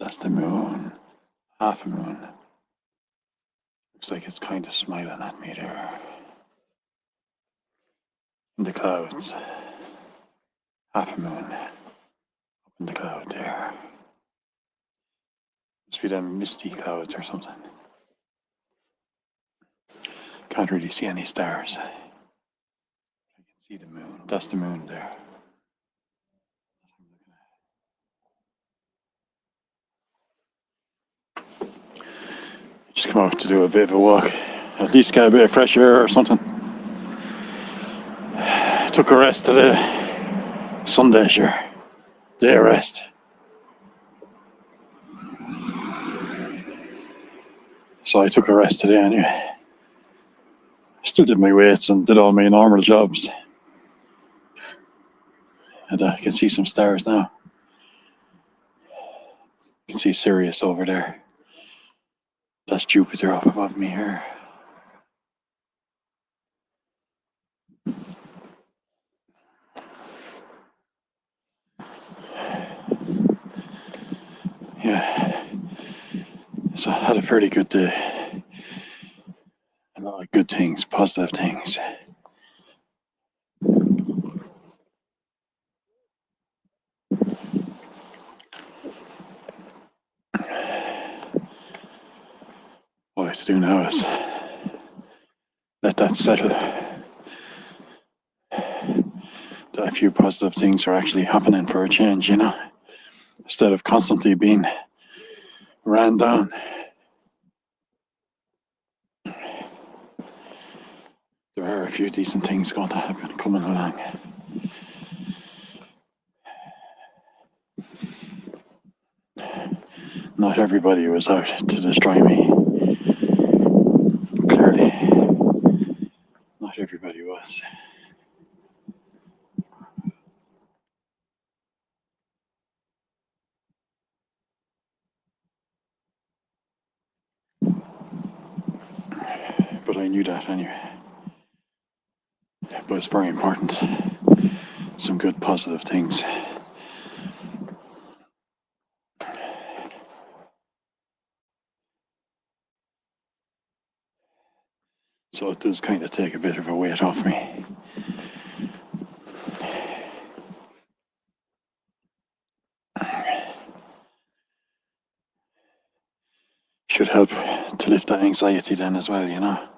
That's the moon. Half a moon. Looks like it's kind of smiling at me there. In the clouds. Half a moon. Up in the cloud there. Must be them misty clouds or something. Can't really see any stars. I can see the moon. That's the moon there. Just come out to do a bit of a walk. At least get a bit of fresh air or something. Took a rest today. Sunday, sure. Day of rest. So I took a rest today anyway. Still did my weights and did all my normal jobs. And I can see some stars now. You can see Sirius over there. That's Jupiter up above me here. Yeah. So I had a fairly good day. A lot of good things, positive things. All I have to do now is let that settle. That a few positive things are actually happening for a change, you know, instead of constantly being ran down. There are a few decent things going to happen coming along. Not everybody was out to destroy me. Clearly, not everybody was. But I knew that anyway. But it's very important. Some good positive things. So it does kind of take a bit of a weight off me. Should help to lift that anxiety then as well, you know.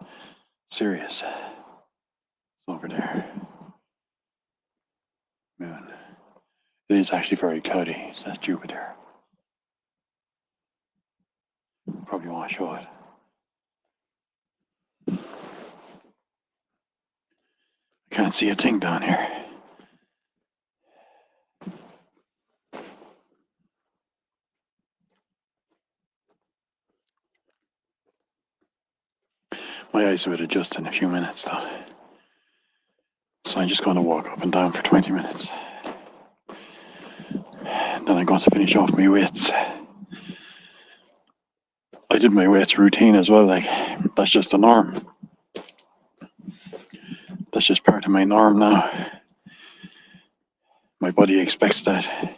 Sirius. It's over there. Moon. It is actually very cloudy. That's Jupiter. Probably want to show it. I can't see a thing down here. My eyes will adjust in a few minutes though. So I'm just going to walk up and down for 20 minutes. Then I'm going to finish off my weights. I did my weights routine as well, like, that's just the norm. That's just part of my norm now. My body expects that.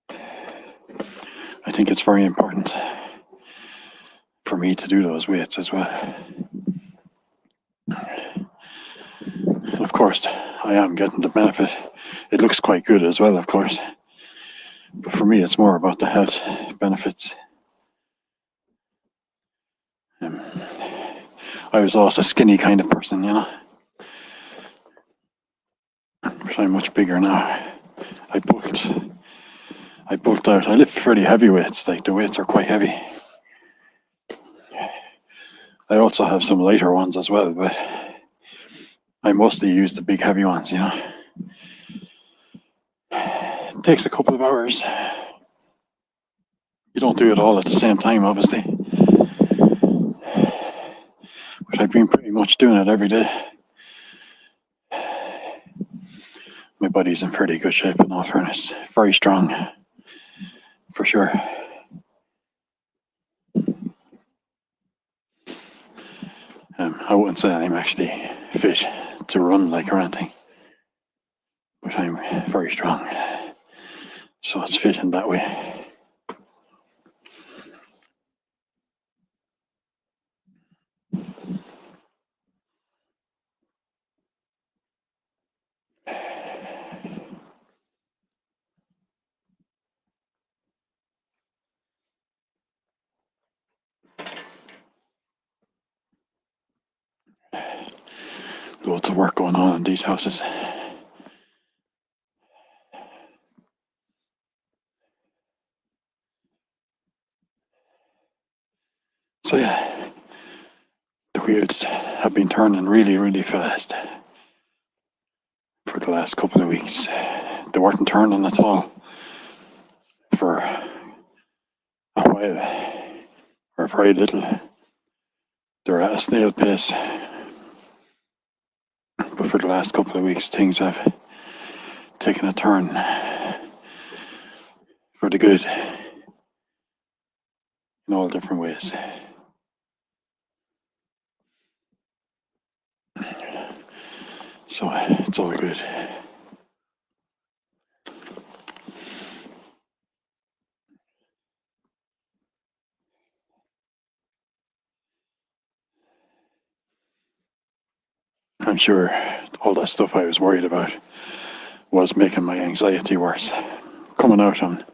I think it's very important for me to do those weights as well. And of course, I am getting the benefit. It looks quite good as well, of course. But for me, it's more about the health benefits. I was always a skinny kind of person, you know. But I'm much bigger now. I bulked out. I lift fairly heavy weights, like the weights are quite heavy. I also have some lighter ones as well, but I mostly use the big heavy ones, you know. It takes a couple of hours. You don't do it all at the same time, obviously. But I've been pretty much doing it every day. My body's in fairly good shape, in all fairness. Very strong, for sure. I wouldn't say I'm actually fit to run like or anything, but I'm very strong. So it's fit in that way. loads of work going on in these houses. So yeah, the wheels have been turning really, really fast for the last couple of weeks. They weren't turning at all for a while, or very little. They're at a snail pace. But for the last couple of weeks, things have taken a turn for the good in all different ways. So it's all good. I'm sure all that stuff I was worried about was making my anxiety worse. Coming out on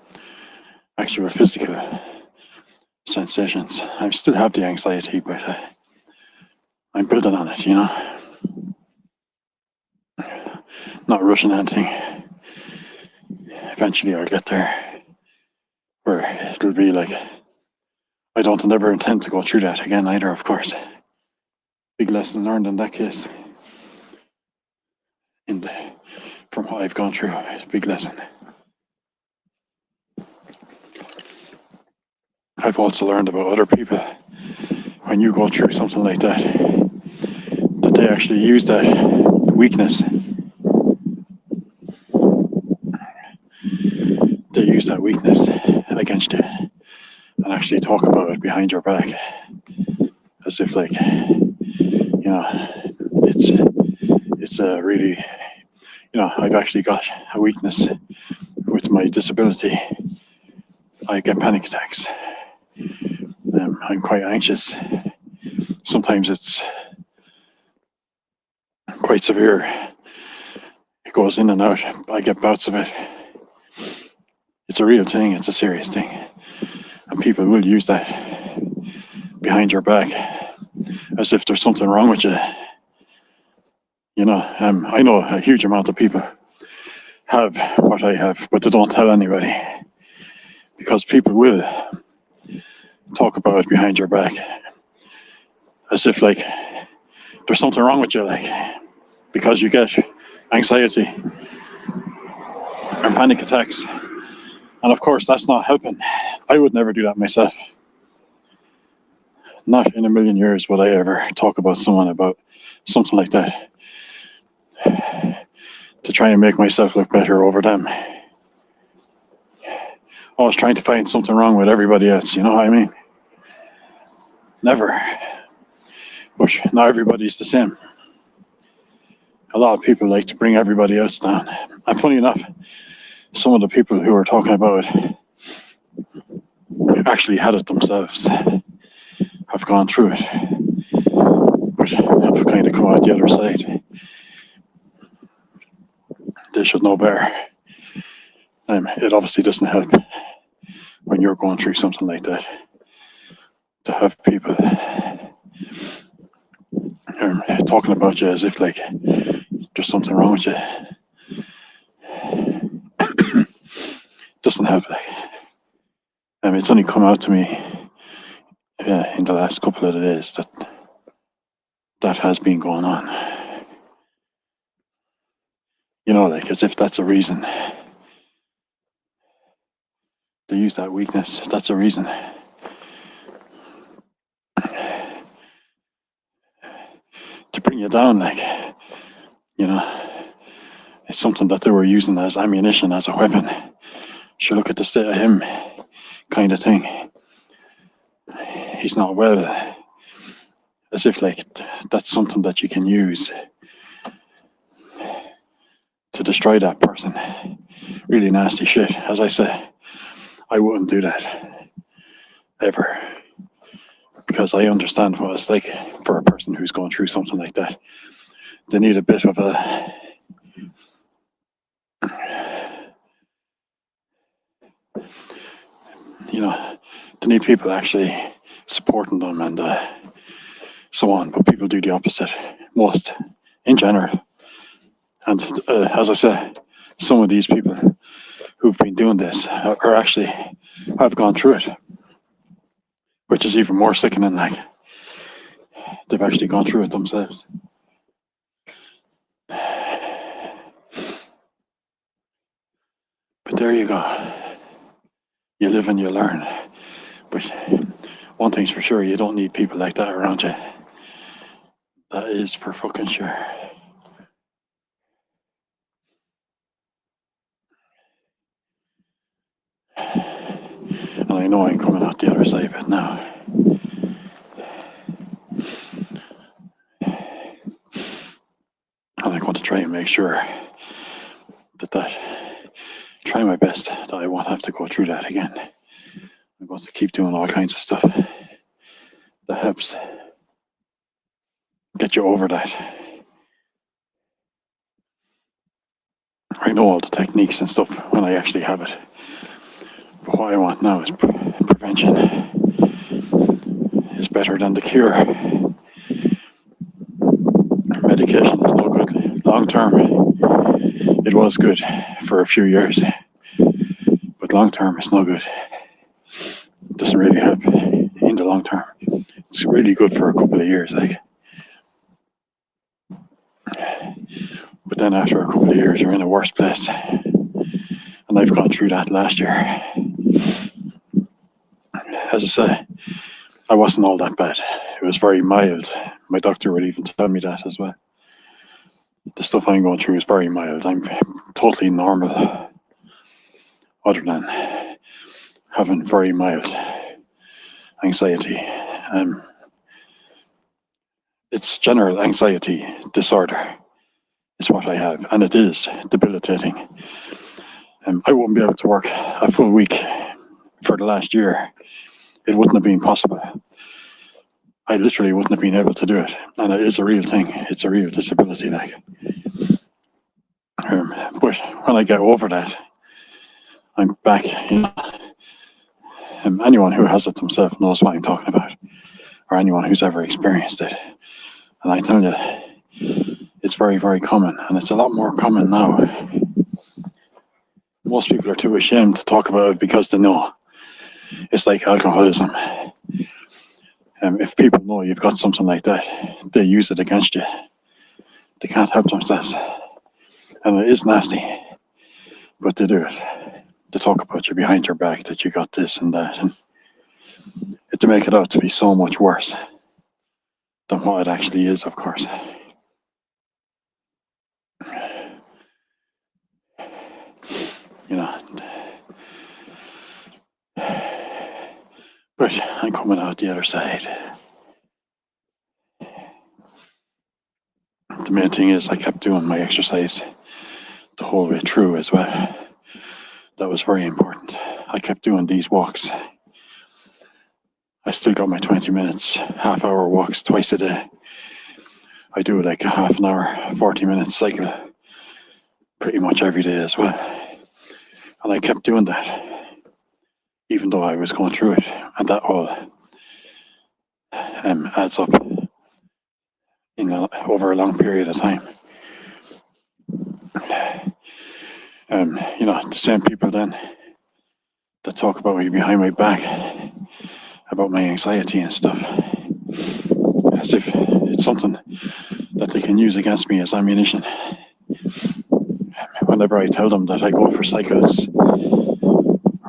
actual physical sensations. I still have the anxiety, but I'm building on it, Not rushing anything. Eventually I'll get there, where it'll be like, I don't never intend to go through that again either, of course. Big lesson learned in that case. From what I've gone through, it's a big lesson. I've also learned about other people, when you go through something like that they actually use that weakness. They use that weakness against you and actually talk about it behind your back, as if like, it's a really, I've actually got a weakness with my disability. I get panic attacks. I'm quite anxious. Sometimes it's quite severe. It goes in and out. I get bouts of it. It's a real thing. It's a serious thing. And people will use that behind your back as if there's something wrong with you. I know a huge amount of people have what I have, but they don't tell anybody, because people will talk about it behind your back as if like there's something wrong with you, like because you get anxiety and panic attacks. And of course, that's not helping. I would never do that myself. Not in a million years would I ever talk about someone about something like that to try and make myself look better over them. Always trying to find something wrong with everybody else, you know what I mean? Never. But not everybody's the same. A lot of people like to bring everybody else down. And funny enough, some of the people who are talking about it actually had it themselves, have gone through it, but have kind of come out the other side. They should know better. It obviously doesn't help when you're going through something like that to have people talking about you as if like there's something wrong with you. Doesn't help. It's only come out to me in the last couple of days that has been going on. Like as if that's a reason. They use that weakness. That's a reason. To bring you down, like, it's something that they were using as ammunition, as a weapon. Should look at the state of him, kind of thing. He's not well. As if like that's something that you can use to destroy that person. Really nasty shit. As I say, I wouldn't do that ever, because I understand what it's like for a person who's going through something like that. They need a bit of a they need people actually supporting them and so on, but people do the opposite most in general. And as I said, some of these people who've been doing this are actually have gone through it, which is even more sickening. Like, they've actually gone through it themselves. But there you go. You live and you learn. But one thing's for sure, you don't need people like that around you. That is for fucking sure. And I know I'm coming out the other side of it now. And I'm going to try and make sure that try my best that I won't have to go through that again. I'm going to keep doing all kinds of stuff that helps get you over that. I know all the techniques and stuff when I actually have it. But what I want now is prevention. Is better than the cure. Medication is no good long term. It was good for a few years, but long term it's no good. It doesn't really help in the long term. It's really good for a couple of years, like. But then after a couple of years, you're in a worse place. And I've gone through that last year. As I say, I wasn't all that bad. It was very mild. My doctor would even tell me that as well. The stuff I'm going through is very mild. I'm totally normal, other than having very mild anxiety. It's general anxiety disorder is what I have, and it is debilitating. I wouldn't be able to work a full week for the last year. It wouldn't have been possible. I literally wouldn't have been able to do it, and it is a real thing. It's a real disability, like. But when I get over that, I'm back. You know, anyone who has it themselves knows what I'm talking about, or anyone who's ever experienced it. And I tell you, it's very, very common, and it's a lot more common now. Most people are too ashamed to talk about it because they know. It's like alcoholism. If people know you've got something like that, they use it against you. They can't help themselves. And it is nasty, but they do it. They talk about you behind your back, that you got this and that, and to make it out to be so much worse than what it actually is, of course. You know. But I'm coming out the other side. The main thing is I kept doing my exercise the whole way through as well. That was very important. I kept doing these walks. I still got my 20 minutes, half-hour walks twice a day. I do like a half an hour, 40-minute cycle pretty much every day as well. And I kept doing that, even though I was going through it. And that all adds up over a long period of time. You know, the same people then that talk about me behind my back, about my anxiety and stuff, as if it's something that they can use against me as ammunition. Whenever I tell them that I go for cycles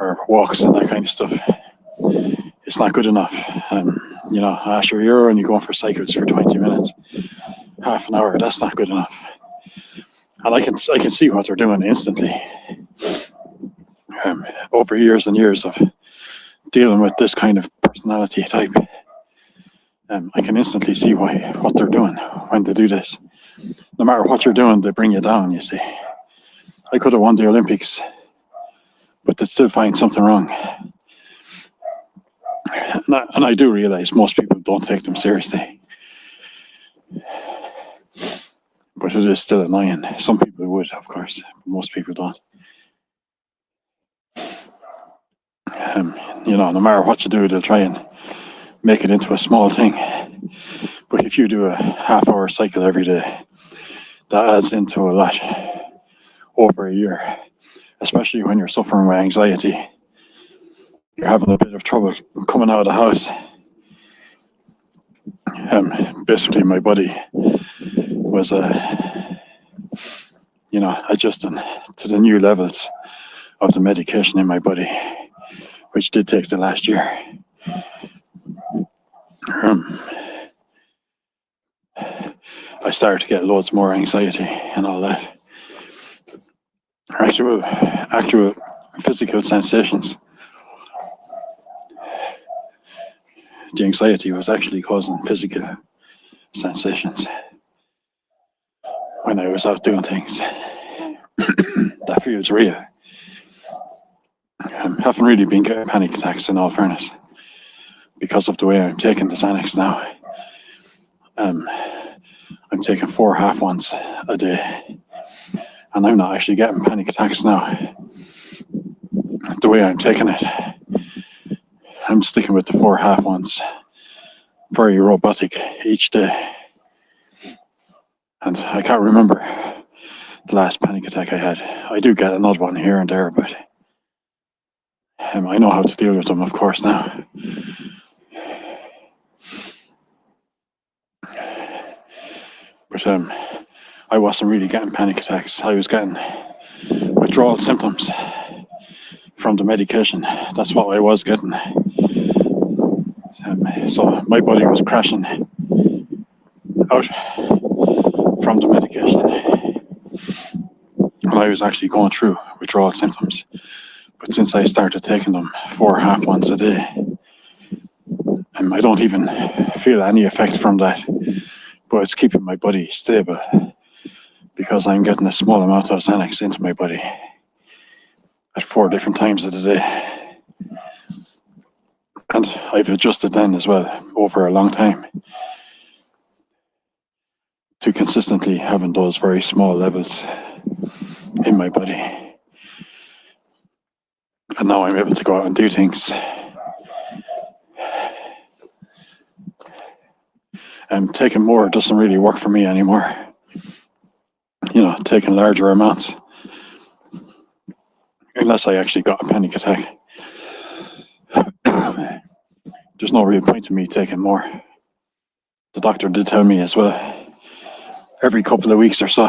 or walks and that kind of stuff, it's not good enough. You know, Asher, you're only going for cycles for 20 minutes, half an hour, that's not good enough. And I can see what they're doing instantly. Over years and years of dealing with this kind of personality type, I can instantly see what they're doing when they do this. No matter what you're doing, they bring you down, you see. I could have won the Olympics, but they still find something wrong. And I do realize most people don't take them seriously. But it is still annoying. Some people would, of course. Most people don't. You know, no matter what you do, they'll try and make it into a small thing. But if you do a half-hour cycle every day, that adds into a lot over a year, especially when you're suffering with anxiety. You're having a bit of trouble coming out of the house. Basically, my body was, adjusting to the new levels of the medication in my body, which did take the last year. I started to get loads more anxiety and all that. Actual physical sensations. The anxiety was actually causing physical sensations when I was out doing things. That feels real. I haven't really been getting panic attacks, in all fairness, because of the way I'm taking the Xanax now. I'm taking 4 half ones a day, and I'm not actually getting panic attacks now. The way I'm taking it, I'm sticking with the 4 half ones, very robotic each day. And I can't remember the last panic attack I had. I do get another one here and there, but I know how to deal with them, of course, now. But I wasn't really getting panic attacks. I was getting withdrawal symptoms from the medication. That's what I was getting. So my body was crashing out from the medication. And I was actually going through withdrawal symptoms. But since I started taking them 4 half ones a day, I don't even feel any effect from that. But it's keeping my body stable because I'm getting a small amount of Xanax into my body at 4 different times of the day. And I've adjusted then as well over a long time to consistently having those very small levels in my body. And now I'm able to go out and do things. Taking more doesn't really work for me anymore. Taking larger amounts. Unless I actually got a panic attack. There's no real point in me taking more. The doctor did tell me as well, every couple of weeks or so,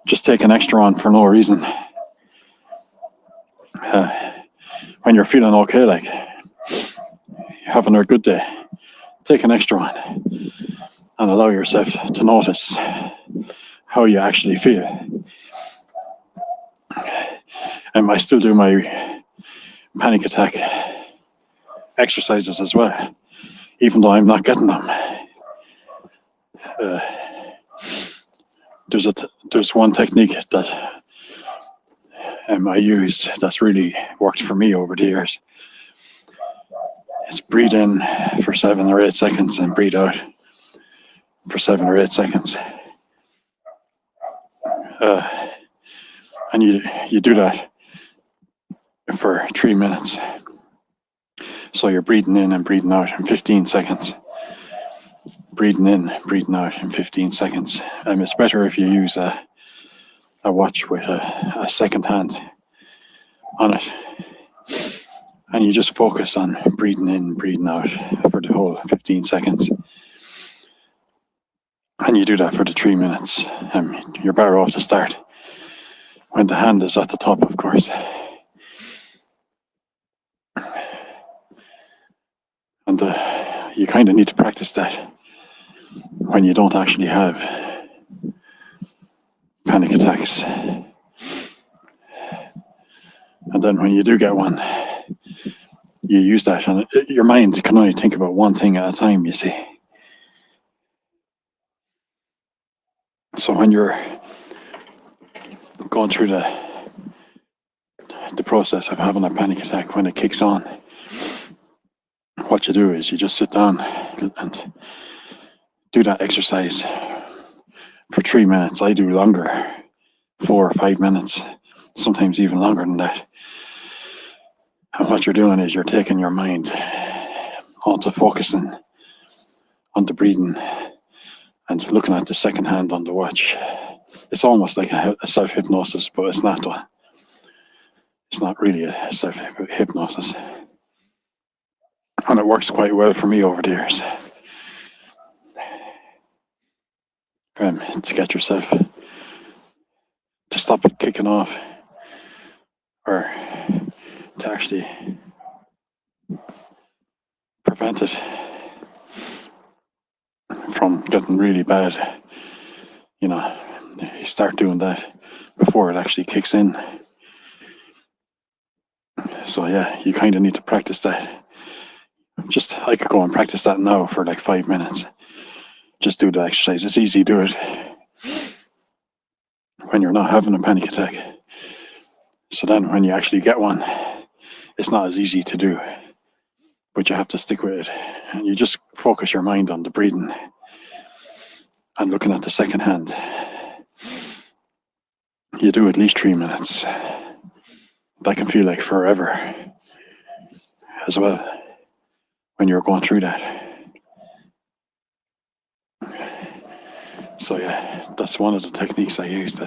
just take an extra one for no reason. When you're feeling okay, like having a good day, take an extra one and allow yourself to notice how you actually feel. I still do my panic attack exercises as well, even though I'm not getting them. There's one technique that I use that's really worked for me over the years. It's breathe in for 7 or 8 seconds and breathe out for 7 or 8 seconds. And you do that for 3 minutes. So you're breathing in and breathing out in 15 seconds. Breathing in, breathing out in 15 seconds. It's better if you use a watch with a second hand on it. And you just focus on breathing in, breathing out for the whole 15 seconds. And you do that for the 3 minutes. You're better off to start when the hand is at the top, of course. And you kind of need to practice that when you don't actually have panic attacks. And then when you do get one, you use that, and your mind can only think about one thing at a time, you see. So when you're going through the process of having a panic attack, when it kicks on, what you do is you just sit down and do that exercise for 3 minutes. I do longer, 4 or 5 minutes, sometimes even longer than that. And what you're doing is you're taking your mind onto focusing on the breathing and looking at the second hand on the watch. It's almost like a self-hypnosis, but it's not. It's not really a self-hypnosis. And it works quite well for me over the years. To get yourself to stop it kicking off, or to actually prevent it from getting really bad. You start doing that before it actually kicks in. So yeah, you kind of need to practice that. I could go and practice that now for like 5 minutes. Just do the exercise. It's easy to do it when you're not having a panic attack. So then when you actually get one, it's not as easy to do, but you have to stick with it. And you just focus your mind on the breathing and looking at the second hand. You do at least 3 minutes. That can feel like forever as well when you're going through that. So yeah, that's one of the techniques I use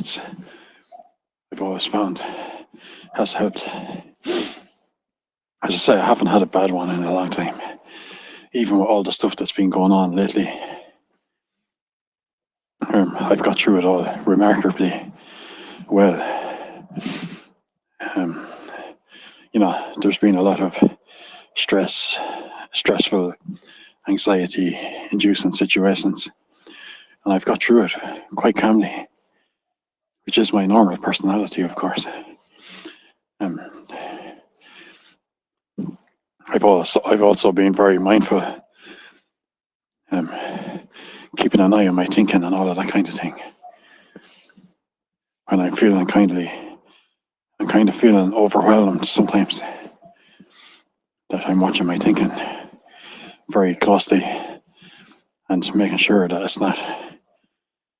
I've always found has helped. As I say, I haven't had a bad one in a long time, even with all the stuff that's been going on lately. I've got through it all remarkably well. There's been a lot of stressful, anxiety-inducing situations, and I've got through it quite calmly, which is my normal personality, of course. I've also been very mindful, keeping an eye on my thinking and all of that kind of thing. When I'm feeling I'm kind of feeling overwhelmed sometimes, that I'm watching my thinking very closely and making sure that it's not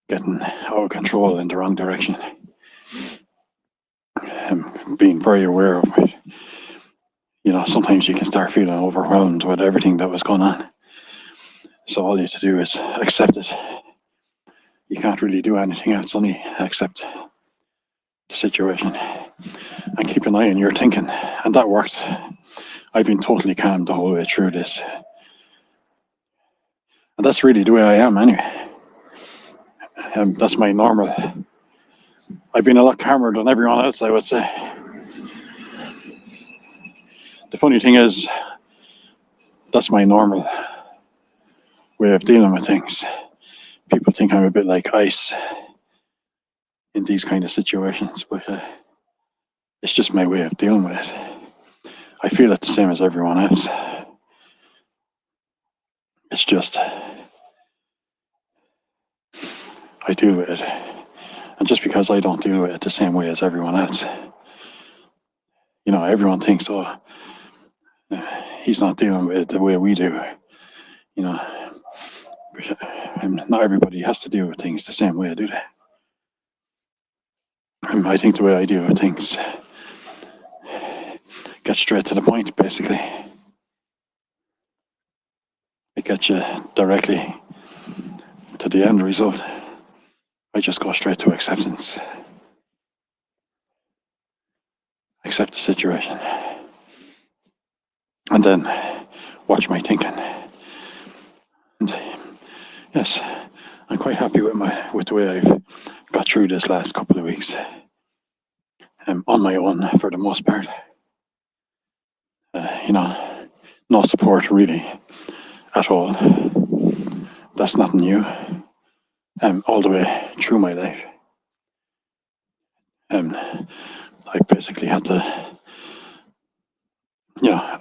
getting out of control in the wrong direction. Being very aware of it. Sometimes you can start feeling overwhelmed with everything that was going on. So all you have to do is accept it. You can't really do anything else, only accept the situation and keep an eye on your thinking. And that worked. I've been totally calm the whole way through this. And that's really the way I am anyway. That's my normal. I've been a lot calmer than everyone else, I would say. The funny thing is, that's my normal way of dealing with things. People think I'm a bit like ice in these kind of situations, but it's just my way of dealing with it. I feel it the same as everyone else. It's just I deal with it. And just because I don't deal with it the same way as everyone else, everyone thinks, oh, he's not dealing with it the way we do. Not everybody has to deal with things the same way, do they? I think the way I deal with things, get straight to the point, basically. It gets you directly to the end result. I just go straight to acceptance. Accept the situation. And then watch my thinking. And yes, I'm quite happy with the way I've got through this last couple of weeks. On my own for the most part. No support really at all. That's nothing new. All the way through my life. I basically had to,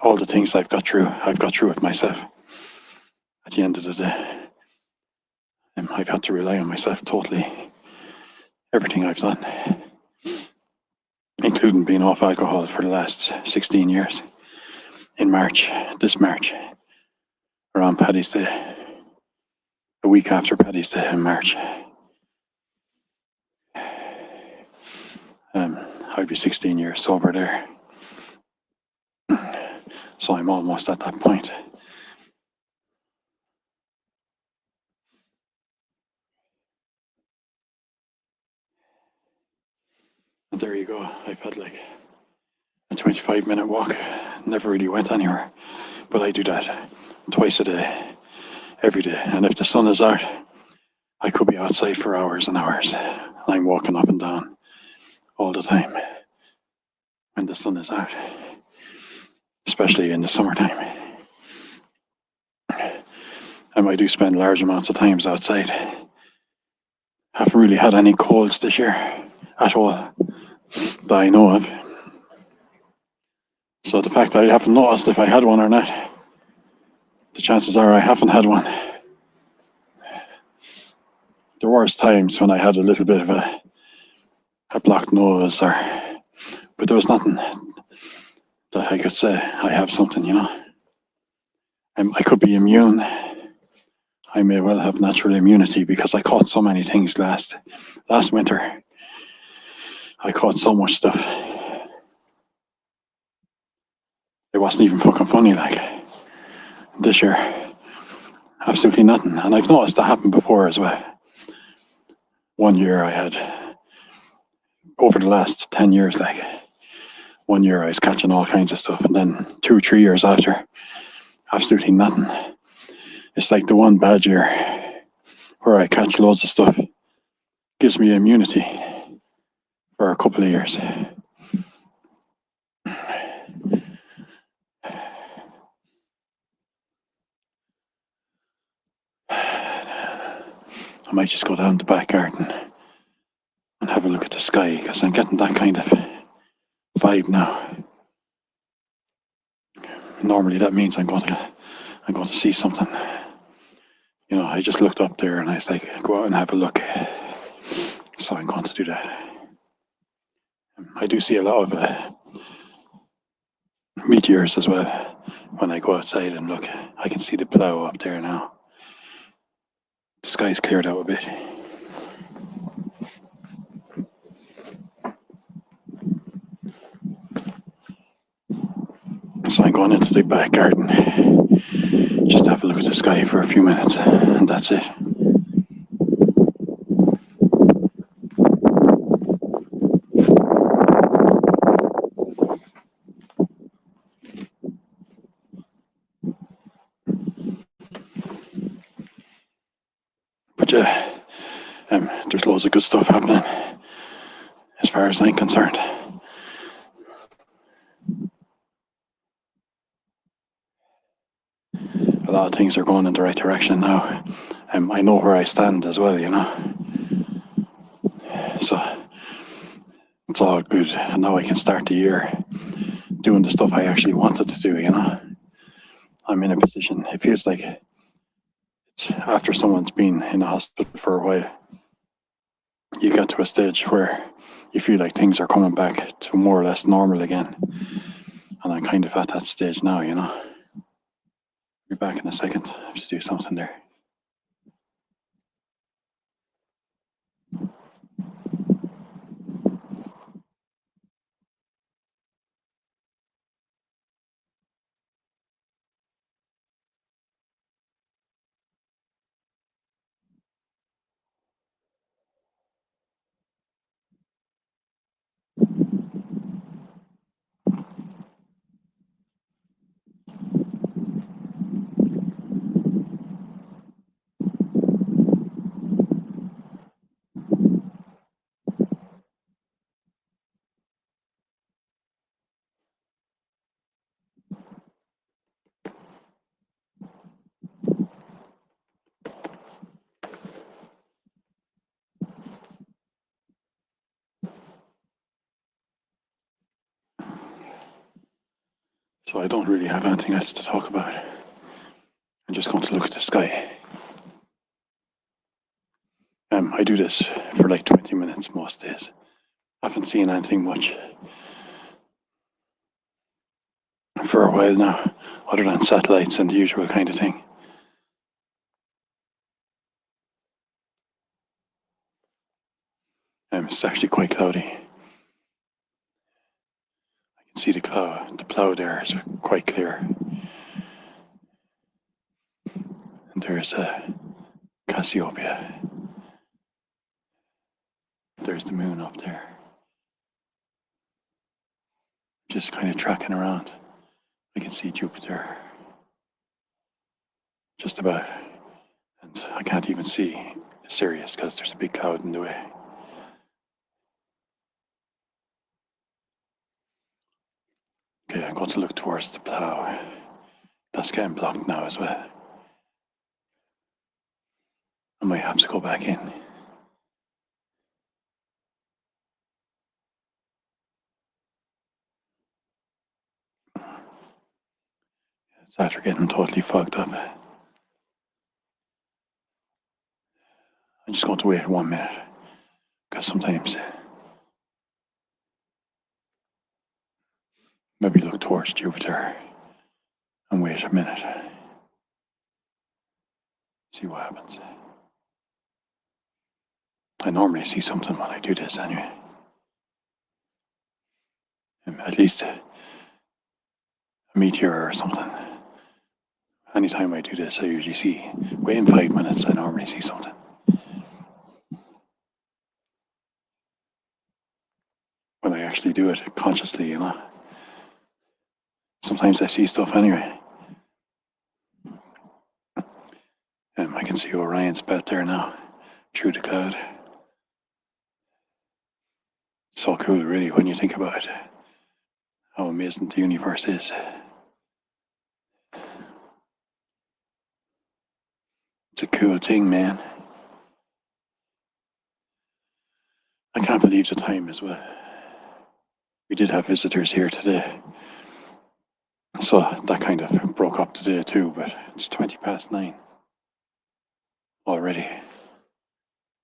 all the things I've got through it myself. At the end of the day, I've had to rely on myself totally. Everything I've done, including being off alcohol for the last 16 years. In this March, around Paddy's Day, a week after Paddy's Day in March, I'd be 16 years sober there. So I'm almost at that point. ago, I've had like a 25-minute walk. Never really went anywhere, but I do that twice a day, every day. And if the sun is out, I could be outside for hours and hours. I'm walking up and down all the time when the sun is out, especially in the summertime. I do spend large amounts of times outside. Haven't really had any colds this year at all that I know of. So the fact that I haven't noticed if I had one or not, the chances are I haven't had one. There was times when I had a little bit of a blocked nose, but there was nothing that I could say I have something, you know. I could be immune. I may well have natural immunity because I caught so many things last winter. I caught so much stuff. It wasn't even fucking funny, like, this year. Absolutely nothing. And I've noticed that happen before as well. One year I had, over the last 10 years, like, one year I was catching all kinds of stuff, and then 2 or 3 years after, absolutely nothing. It's like the one bad year where I catch loads of stuff gives me immunity for a couple of years. I might just go down the back garden and have a look at the sky because I'm getting that kind of vibe now. Normally that means I'm going to see something. You know, I just looked up there and I was like, go out and have a look. So I'm going to do that. I do see a lot of meteors as well when I go outside and look. I can see the plough up there now. The sky's cleared out a bit. So I'm going into the back garden just to have a look at the sky for a few minutes, and that's it. But yeah, there's loads of good stuff happening as far as I'm concerned. A lot of things are going in the right direction now. I know where I stand as well, you know. So it's all good. And now I can start the year doing the stuff I actually wanted to do, you know. I'm in a position, it feels like it's after someone's been in the hospital for a while, you get to a stage where you feel like things are coming back to more or less normal again. And I'm kind of at that stage now, you know. Be back in a second. I have to do something there. So I don't really have anything else to talk about. I'm just going to look at the sky. I do this for like 20 minutes most days. I haven't seen anything much for a while now, other than satellites and the usual kind of thing. It's actually quite cloudy. I can see the plough there is quite clear. And there's Cassiopeia. There's the moon up there. just kind of tracking around. I can see Jupiter just about, and I can't even see Sirius because there's a big cloud in the way. Okay, I'm going to look towards the plough. That's getting blocked now as well. I might have to go back in. It's after getting totally fogged up. I'm just going to wait 1 minute, because sometimes maybe look towards Jupiter and wait a minute. See what happens. I normally see something when I do this anyway. At least a meteor or something. Anytime I do this, I usually see, within 5 minutes, I normally see something. When I actually do it consciously, you know. Sometimes I see stuff anyway. I can see Orion's belt there now, through the cloud. So cool, really, when you think about it. How amazing the universe is. It's a cool thing, man. I can't believe the time as well. We did have visitors here today. So that kind of broke up the day too, but it's 9:20 already.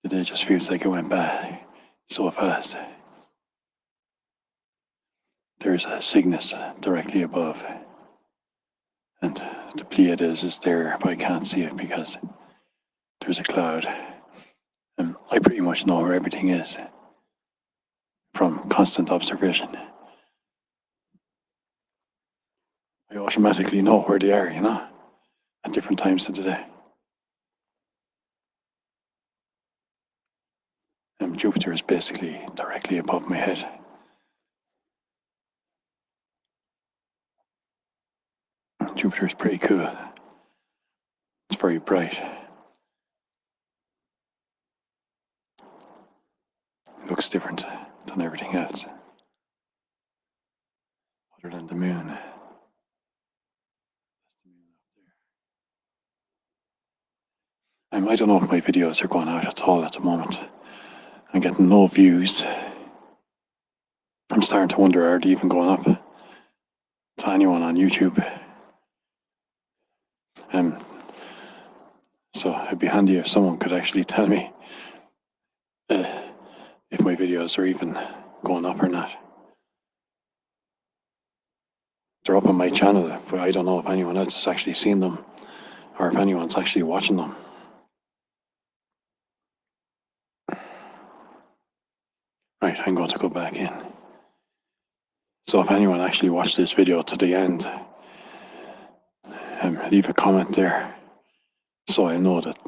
The day just feels like it went by so fast. There's a Cygnus directly above, and the Pleiades is there, but I can't see it because there's a cloud. And I pretty much know where everything is from constant observation. I automatically know where they are, you know, at different times of the day. And Jupiter is basically directly above my head. Jupiter is pretty cool. It's very bright. It looks different than everything else, other than the moon. I don't know if my videos are going out at all at the moment. I'm getting no views. I'm starting to wonder, are they even going up to anyone on YouTube? So it'd be handy if someone could actually tell me if my videos are even going up or not. They're up on my channel, but I don't know if anyone else has actually seen them or if anyone's actually watching them. Right, I'm going to go back in. So if anyone actually watched this video to the end, leave a comment there so I know that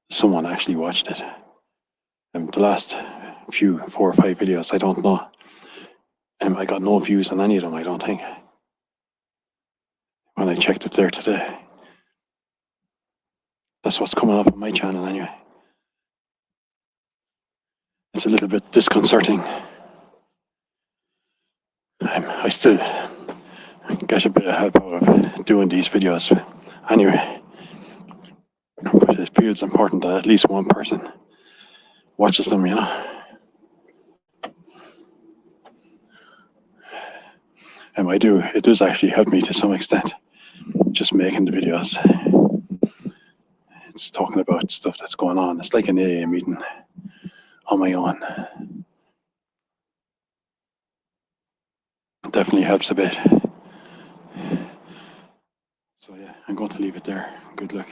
someone actually watched it. The last few 4 or 5 videos, I don't know. I got no views on any of them, I don't think. When I checked it there today. That's what's coming up on my channel anyway. It's a little bit disconcerting. I still get a bit of help out of doing these videos anyway. But it feels important that at least one person watches them, you know. It does actually help me to some extent, just making the videos. It's talking about stuff that's going on. It's like an AA meeting on my own. It definitely helps a bit. So yeah, I'm going to leave it there. Good luck.